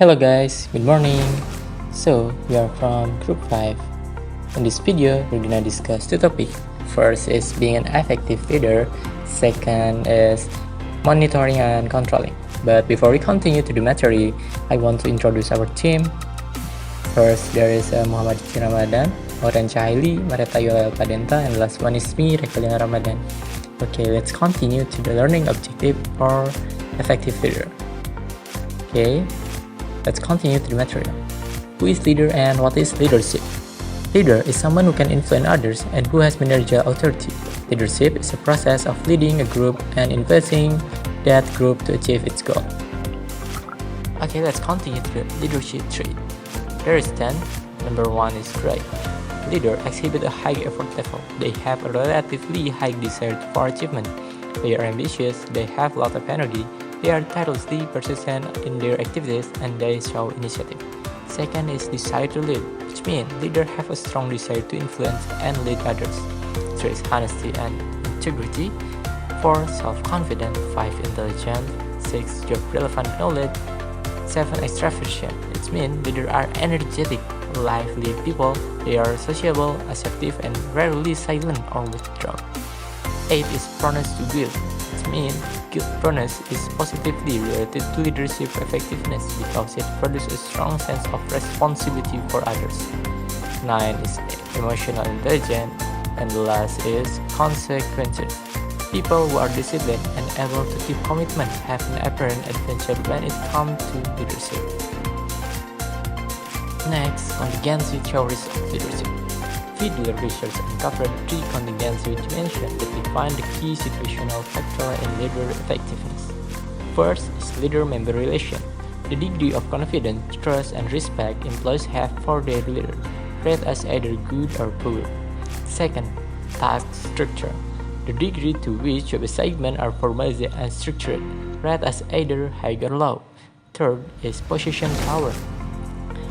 Hello guys, good morning. So, we are from group 5. In this video, we're gonna discuss two topics. First is being an effective leader. Second is monitoring and controlling. But before we continue to the material, I want to introduce our team. First, there is Ramadhan, Maureen Cahayli, Maretha, Yola, Elpa, Denta, and last one is me, Reka, Ramadhan. Okay, let's continue to the learning objective or effective leader. Okay, let's continue to the material. Who is leader and what is leadership? Leader is someone who can influence others and who has managerial authority. Leadership is a process of leading a group and influencing that group to achieve its goal. Okay, let's continue to the leadership trait. There is 10. Number 1 is drive. Leaders exhibit a high effort level. They have a relatively high desire for achievement. They are ambitious, they have a lot of energy, they are tirelessly persistent in their activities, and they show initiative. Second is desire to lead, which means leaders have a strong desire to influence and lead others. 3 is honesty and integrity. 4 self-confident. 5 intelligent. 6 job-relevant knowledge. 7 extraversion, which means leaders are energetic, lively people. They are sociable, assertive, and rarely silent or withdrawn. 8 is proneness to guilt, which means guiltfulness is positively related to leadership effectiveness because it produces a strong sense of responsibility for others. 9 is emotional intelligence, and the last is consequential. People who are disciplined and able to keep commitment have an apparent advantage when it comes to leadership. Next, contingency theories of leadership. Fiedler research uncovered 3 contingency dimensions that define the key situational factor in leader effectiveness. First is leader-member relation. The degree of confidence, trust, and respect employees have for their leader, rated as either good or poor. Second, task structure. The degree to which job assignments are formalized and structured, rated as either high or low. Third is position power.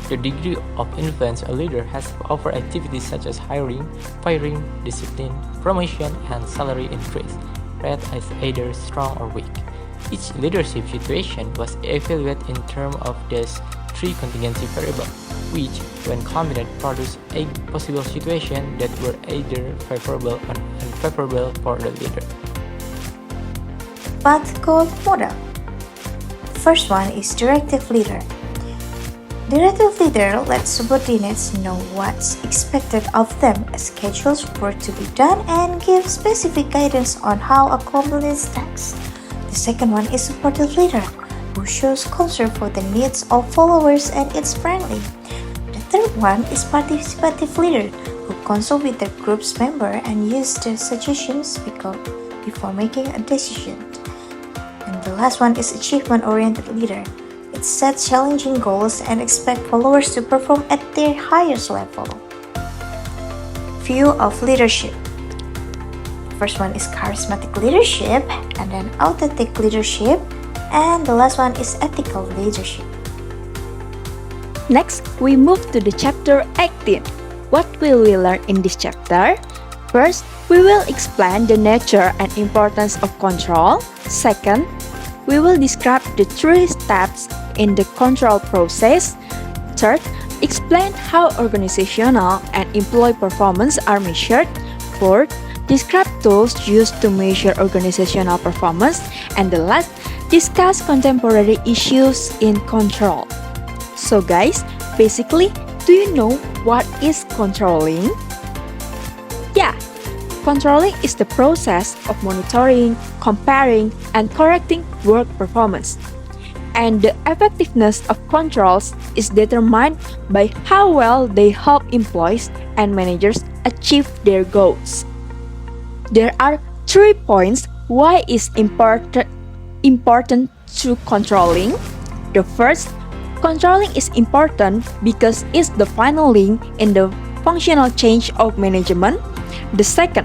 The degree of influence a leader has over activities such as hiring, firing, discipline, promotion, and salary increase, rated as either strong or weak. Each leadership situation was evaluated in terms of these 3 contingency variables, which, when combined, produce a possible situation that were either favorable or unfavorable for the leader. Path called model. First one is directive leader. Directive leader lets subordinates know what's expected of them, schedules work to be done, and gives specific guidance on how to accomplish tasks. The second one is supportive leader, who shows concern for the needs of followers and is friendly. The third one is participative leader, who consult with the group's member and use their suggestions before making a decision. And the last one is achievement-oriented leader. It sets challenging goals and expects followers to perform at their highest level. View of leadership. First one is charismatic leadership, and then authentic leadership, and the last one is ethical leadership. Next, we move to the chapter 18. What will we learn in this chapter? First, we will explain the nature and importance of control. Second, we will describe the 3 steps in the control process. Third, explain how organizational and employee performance are measured. Fourth, describe tools used to measure organizational performance. And the last, discuss contemporary issues in control. So guys, basically, do you know what is controlling? Yeah, controlling is the process of monitoring, comparing, and correcting work performance. And the effectiveness of controls is determined by how well they help employees and managers achieve their goals. There are 3 points why it's important to controlling. The first, controlling is important because it's the final link in the functional change of management. The second,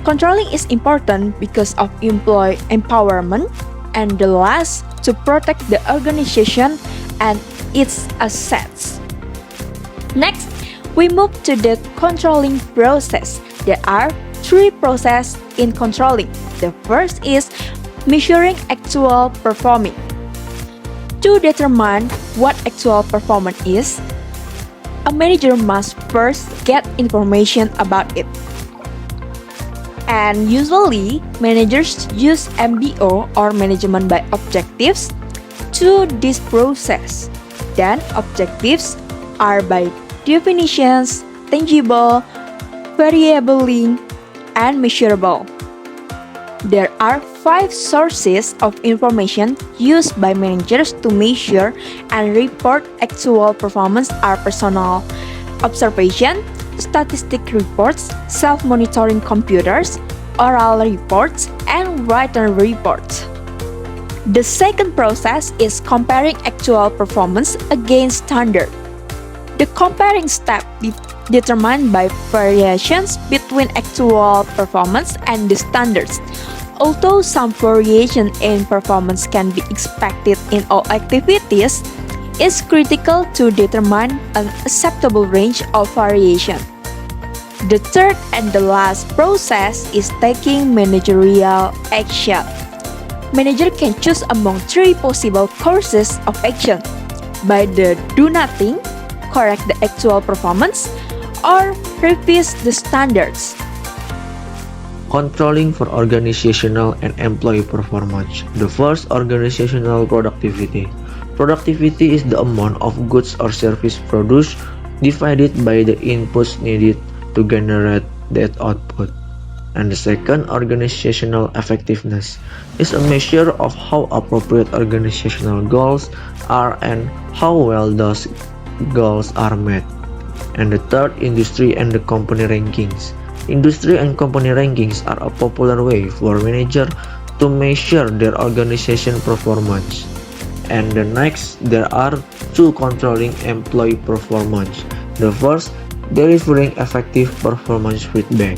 controlling is important because of employee empowerment. And the last, to protect the organization and its assets. Next, we move to the controlling process. There are 3 processes in controlling. The first is measuring actual performing. To determine what actual performance is, a manager must first get information about it. And usually, managers use MBO or management by objectives to this process. Then, objectives are by definitions, tangible, variable, and measurable. There are 5 sources of information used by managers to measure and report actual performance are personal observation, statistic reports, self-monitoring computers, oral reports, and written reports. The second process is comparing actual performance against standard. The comparing step determined by variations between actual performance and the standards. Although some variation in performance can be expected in all activities, it's critical to determine an acceptable range of variation. The third and the last process is taking managerial action. Manager can choose among 3 possible courses of action by the do nothing, correct the actual performance, or revise the standards. Controlling for organizational and employee performance. The first, organizational productivity. Productivity is the amount of goods or service produced divided by the inputs needed to generate that output. And the second, organizational effectiveness, is a measure of how appropriate organizational goals are and how well those goals are met. And the third, industry and the company rankings. Industry and company rankings are a popular way for managers to measure their organization performance. And the next, there are 2, controlling employee performance. The first, delivering effective performance feedback.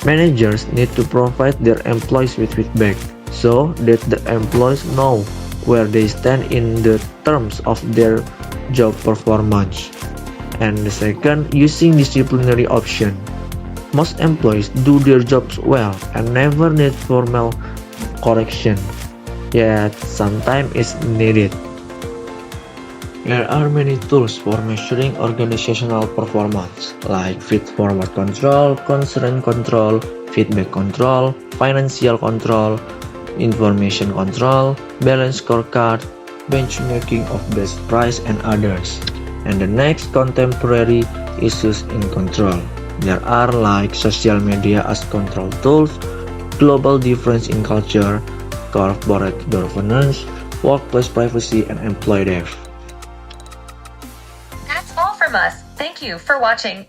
Managers need to provide their employees with feedback so that the employees know where they stand in the terms of their job performance. And the second, using disciplinary option. Most employees do their jobs well and never need formal correction, yet sometimes it's needed. There are many tools for measuring organizational performance, like feed-forward control, concern control, feedback control, financial control, information control, balance scorecard, benchmarking of best price, and others. And the next, contemporary issues in control. There are like social media as control tools, global difference in culture, corporate governance, workplace privacy, and employee death. That's all from us. Thank you for watching.